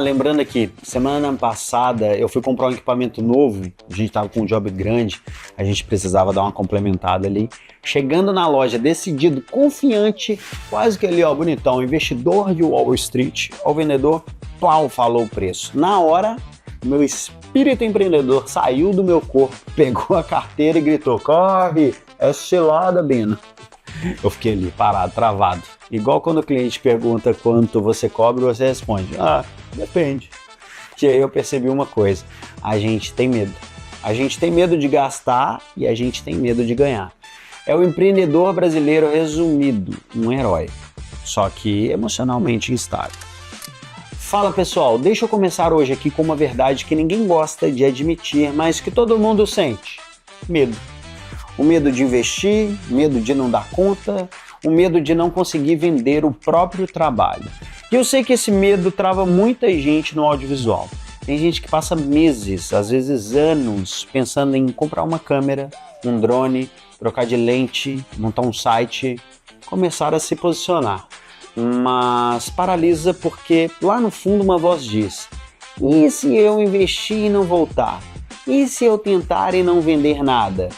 Lembrando aqui, semana passada eu fui comprar um equipamento novo, a gente tava com um job grande, a gente precisava dar uma complementada ali. Chegando na loja, decidido, confiante, quase que ali, ó, bonitão, investidor de Wall Street, o vendedor, pau, falou o preço. Na hora, meu espírito empreendedor saiu do meu corpo, pegou a carteira e gritou: corre, é cilada, Bino. Eu fiquei ali, parado, travado. Igual quando o cliente pergunta quanto você cobra, você responde: depende. E aí eu percebi uma coisa: a gente tem medo. A gente tem medo de gastar e a gente tem medo de ganhar. É o empreendedor brasileiro resumido, um herói, só que emocionalmente instável. Fala pessoal, deixa eu começar hoje aqui com uma verdade que ninguém gosta de admitir, mas que todo mundo sente: medo. O medo de investir, medo de não dar conta, o medo de não conseguir vender o próprio trabalho. E eu sei que esse medo trava muita gente no audiovisual. Tem gente que passa meses, às vezes anos, pensando em comprar uma câmera, um drone, trocar de lente, montar um site, começar a se posicionar. Mas paralisa porque lá no fundo uma voz diz: e se eu investir e não voltar? E se eu tentar e não vender nada?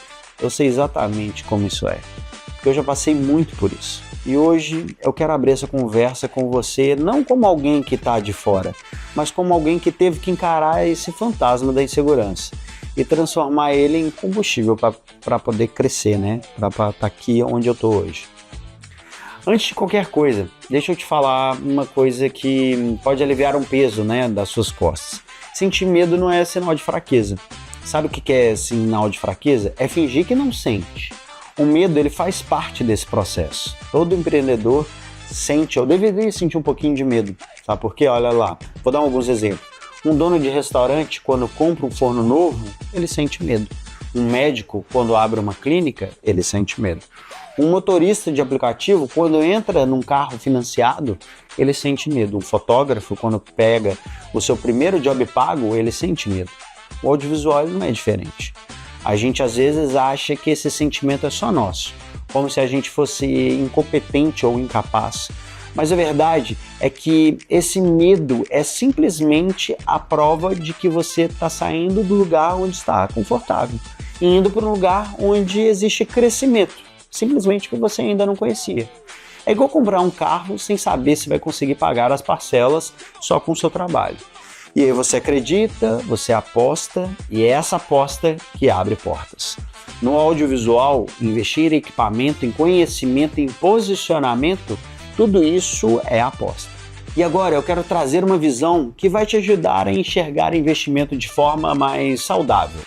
Eu sei exatamente como isso é, porque eu já passei muito por isso. E hoje eu quero abrir essa conversa com você, não como alguém que está de fora, mas como alguém que teve que encarar esse fantasma da insegurança e transformar ele em combustível para poder crescer, né? Para estar aqui onde eu estou hoje. Antes de qualquer coisa, deixa eu te falar uma coisa que pode aliviar um peso, né, das suas costas. Sentir medo não é sinal de fraqueza. Sabe o que é sinal de fraqueza? É fingir que não sente. O medo, ele faz parte desse processo. Todo empreendedor sente, ou deveria sentir um pouquinho de medo. Sabe por quê? Olha lá, vou dar alguns exemplos. Um dono de restaurante, quando compra um forno novo, ele sente medo. Um médico, quando abre uma clínica, ele sente medo. Um motorista de aplicativo, quando entra num carro financiado, ele sente medo. Um fotógrafo, quando pega o seu primeiro job pago, ele sente medo. O audiovisual não é diferente. A gente às vezes acha que esse sentimento é só nosso, como se a gente fosse incompetente ou incapaz. Mas a verdade é que esse medo é simplesmente a prova de que você está saindo do lugar onde está confortável e indo para um lugar onde existe crescimento, simplesmente que você ainda não conhecia. É igual comprar um carro sem saber se vai conseguir pagar as parcelas só com o seu trabalho. E aí você acredita, você aposta, e é essa aposta que abre portas. No audiovisual, investir em equipamento, em conhecimento, em posicionamento, tudo isso é aposta. E agora eu quero trazer uma visão que vai te ajudar a enxergar investimento de forma mais saudável.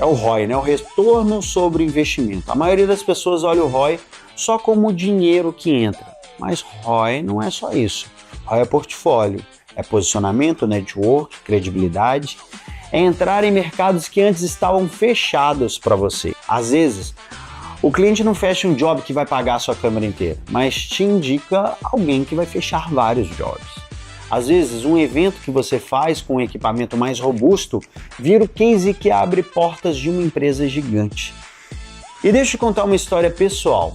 É o ROI, né? O retorno sobre investimento. A maioria das pessoas olha o ROI só como o dinheiro que entra. Mas ROI não é só isso. ROI é portfólio. É posicionamento, network, credibilidade, é entrar em mercados que antes estavam fechados para você. Às vezes, o cliente não fecha um job que vai pagar a sua câmera inteira, mas te indica alguém que vai fechar vários jobs. Às vezes, um evento que você faz com um equipamento mais robusto vira o case que abre portas de uma empresa gigante. E deixa eu contar uma história pessoal.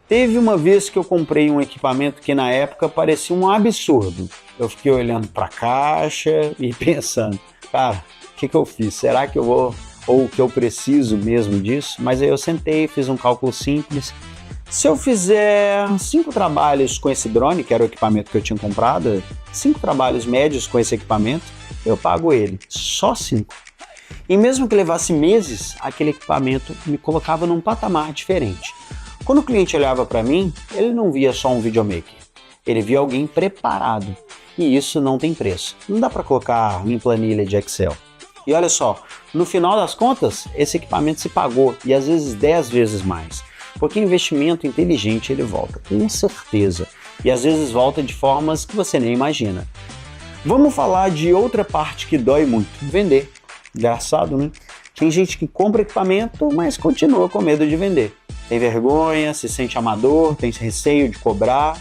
Teve uma vez que eu comprei um equipamento que na época parecia um absurdo. Eu fiquei olhando para a caixa e pensando: cara, o que eu fiz? Será que eu vou, ou que eu preciso mesmo disso? Mas aí eu sentei, fiz um cálculo simples. Se eu fizer 5 trabalhos com esse drone, que era o equipamento que eu tinha comprado, 5 trabalhos médios com esse equipamento, eu pago ele, só 5. E mesmo que levasse meses, aquele equipamento me colocava num patamar diferente. Quando o cliente olhava para mim, ele não via só um videomaker, ele via alguém preparado. E isso não tem preço. Não dá para colocar em planilha de Excel. E olha só, no final das contas, esse equipamento se pagou, e às vezes 10 vezes mais. Porque investimento inteligente ele volta, com certeza. E às vezes volta de formas que você nem imagina. Vamos falar de outra parte que dói muito: vender. Engraçado, né? Tem gente que compra equipamento, mas continua com medo de vender. Tem vergonha, se sente amador, tem receio de cobrar,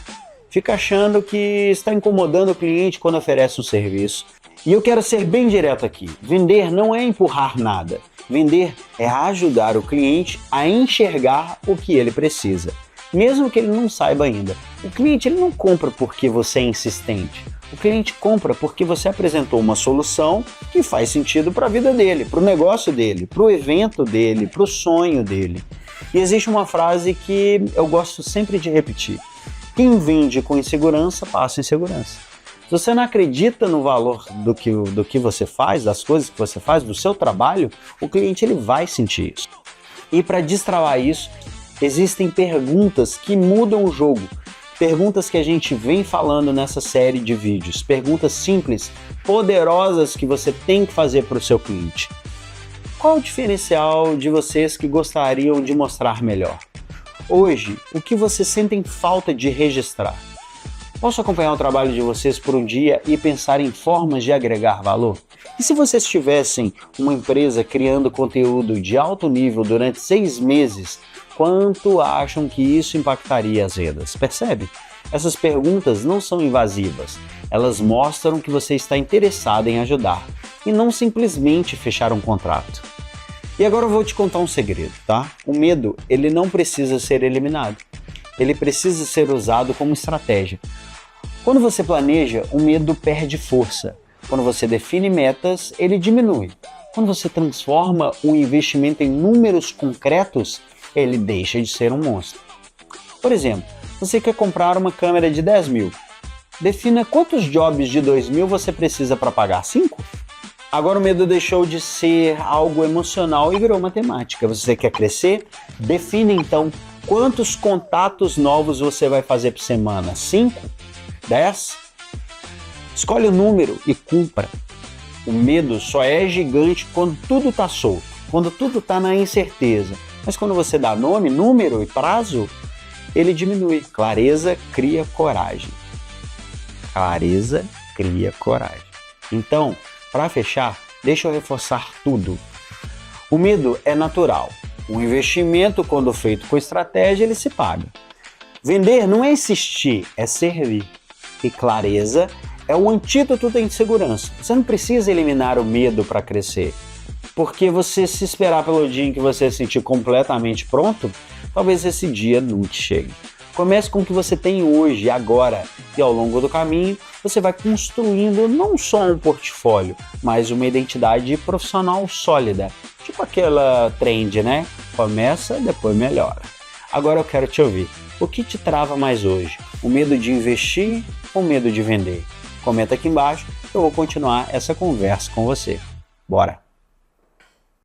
fica achando que está incomodando o cliente quando oferece um serviço. E eu quero ser bem direto aqui: vender não é empurrar nada. Vender é ajudar o cliente a enxergar o que ele precisa, mesmo que ele não saiba ainda. O cliente ele não compra porque você é insistente. O cliente compra porque você apresentou uma solução que faz sentido para a vida dele, para o negócio dele, para o evento dele, para o sonho dele. E existe uma frase que eu gosto sempre de repetir: quem vende com insegurança, passa insegurança. Se você não acredita no valor do que você faz, das coisas que você faz, do seu trabalho, o cliente ele vai sentir isso. E para destravar isso, existem perguntas que mudam o jogo. Perguntas que a gente vem falando nessa série de vídeos. Perguntas simples, poderosas que você tem que fazer para o seu cliente. Qual o diferencial de vocês que gostariam de mostrar melhor? Hoje, o que vocês sentem falta de registrar? Posso acompanhar o trabalho de vocês por um dia e pensar em formas de agregar valor? E se vocês tivessem uma empresa criando conteúdo de alto nível durante 6 meses, quanto acham que isso impactaria as vendas? Percebe? Essas perguntas não são invasivas. Elas mostram que você está interessado em ajudar e não simplesmente fechar um contrato. E agora eu vou te contar um segredo, tá? O medo, ele não precisa ser eliminado. Ele precisa ser usado como estratégia. Quando você planeja, o medo perde força. Quando você define metas, ele diminui. Quando você transforma o investimento em números concretos, ele deixa de ser um monstro. Por exemplo, você quer comprar uma câmera de 10 mil. Defina quantos jobs de 2 mil você precisa para pagar 5? Agora o medo deixou de ser algo emocional e virou matemática. Você quer crescer? Define então quantos contatos novos você vai fazer por semana. 5? 10? Escolhe o número e cumpra. O medo só é gigante quando tudo está solto, quando tudo está na incerteza. Mas quando você dá nome, número e prazo, ele diminui. Clareza cria coragem. Clareza cria coragem. Então, para fechar, deixa eu reforçar tudo. O medo é natural. O investimento, quando feito com estratégia, ele se paga. Vender não é insistir, é servir. E clareza é o antídoto da insegurança. Você não precisa eliminar o medo para crescer. Porque você se esperar pelo dia em que você se sentir completamente pronto, talvez esse dia não te chegue. Comece com o que você tem hoje, agora, e ao longo do caminho você vai construindo não só um portfólio, mas uma identidade profissional sólida. Tipo aquela trend, né? Começa, depois melhora. Agora eu quero te ouvir. O que te trava mais hoje? O medo de investir ou o medo de vender? Comenta aqui embaixo, eu vou continuar essa conversa com você. Bora!